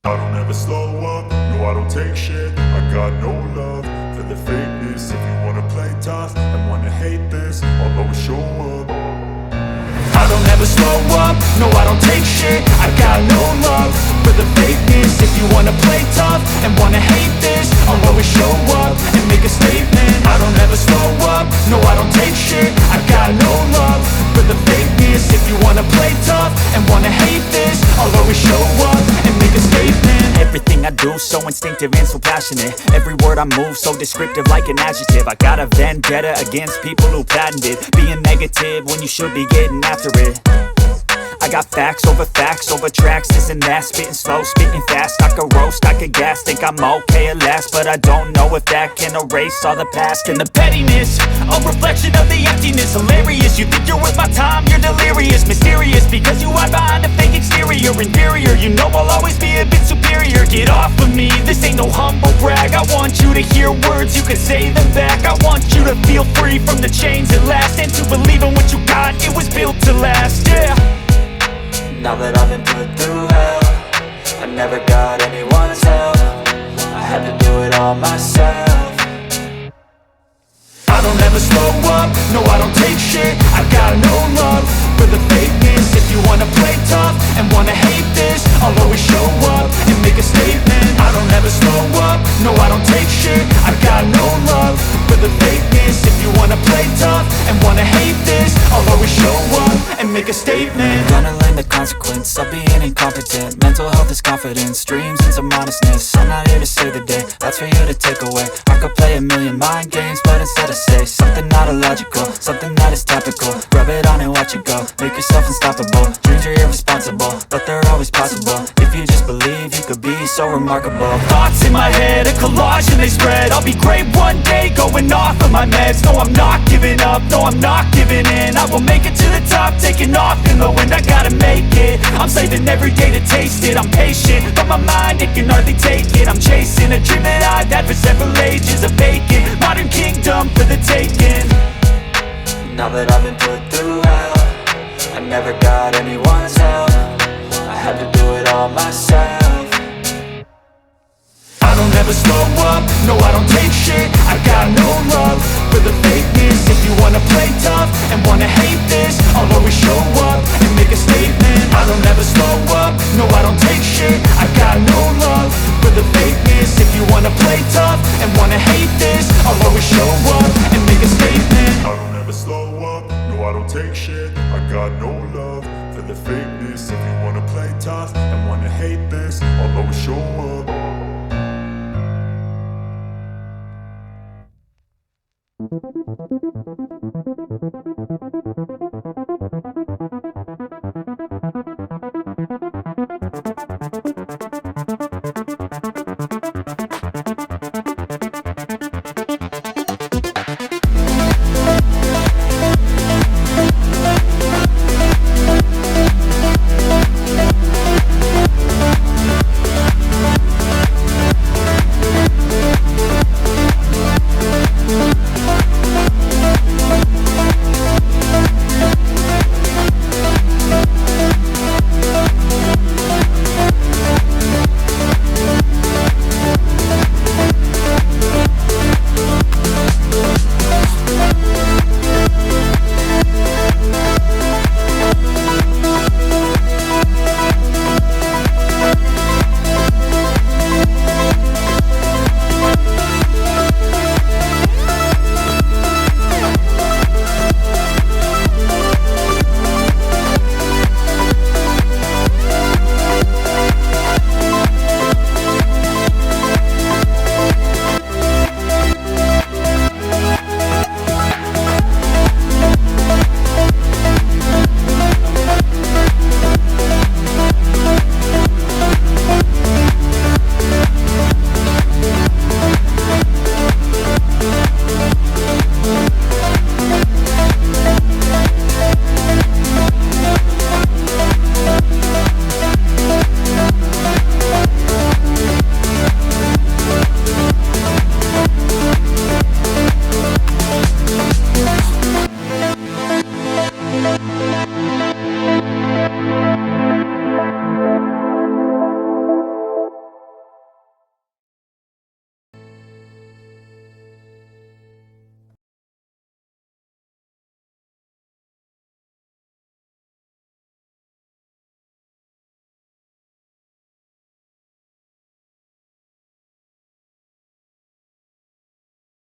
I don't ever slow up, no I don't take shit. I got no love for the fakeness. If you wanna play tough and wanna hate this, I'll always show up. I don't ever slow up, no I don't take shit. I got no love for the fakeness. If you wanna play tough and wanna hate this, I'll always show up and make a statement. I don't ever slow up, no I don't take shit. I got no love for the fakeness. If you wanna play tough and wanna hate this, I'll always show up and make a statement. Everything I do so instinctive and so passionate. Every word I move so descriptive like an adjective. I got a vendetta against people who patented being negative when you should be getting after it. I got facts over tracks, this and that. Spitting slow, spitting fast. I could roast, I could gas. Think I'm okay at last, but I don't know if that can erase all the past. And the pettiness, a reflection of the emptiness. Hilarious, you think you're worth my time, you're delirious. Mysterious, because you hide behind a fake exterior. Inferior, you know I'll always be a bit superior. Get off of me, this ain't no humble brag. I want you to hear words, you can say them back. I want you to feel free from the chains at last, and to believe in what you got, it was built to last, yeah. Now that I've been put through hell, I never got anyone's help. I had to do it all myself. I don't ever slow up, no I don't take shit. I got no love for the fakeness. If you wanna play tough and wanna hate this, I'll always show up and make a statement. I don't ever slow up, no I don't take shit. I got no love for the fakeness. If you wanna play tough and wanna hate this, I'll always show up and make a statement. Gonna learn the consequence of being incompetent. Mental health is confidence, dreams and some honestness. I'm not here to save the day, that's for you to take away. I could play a million mind games, but instead I say something not illogical, something that is topical. Rub it on and watch it go, make yourself unstoppable. Dreams are irresponsible, but they're always possible. If you just believe, you could be so remarkable. Thoughts in my head, a collage and they spread. I'll be great one day, going off of my meds. No, I'm not giving up, no, I'm not giving in. I will make it to the top, taking off in the wind. I gotta make it, I'm saving every day to taste it. I'm patient, but my mind, it can hardly take it. I'm chasing a dream that I've had for several ages. A vacant, modern kingdom for the taking. Now that I've been put through hell, I never got anyone's help. I had to do it all myself. I don't ever slow up, no I don't take shit. I got no love for the fakeness. If you wanna play tough and wanna hate this, I'll always show up and make a statement. I don't ever slow up, no I don't take shit. I got no love for the fakeness. If you wanna play tough and wanna hate this, I'll always show up and make a statement. I don't ever slow up, no I don't take shit. I got no love for the fakeness. If you wanna play tough and wanna hate this, I'll always show up.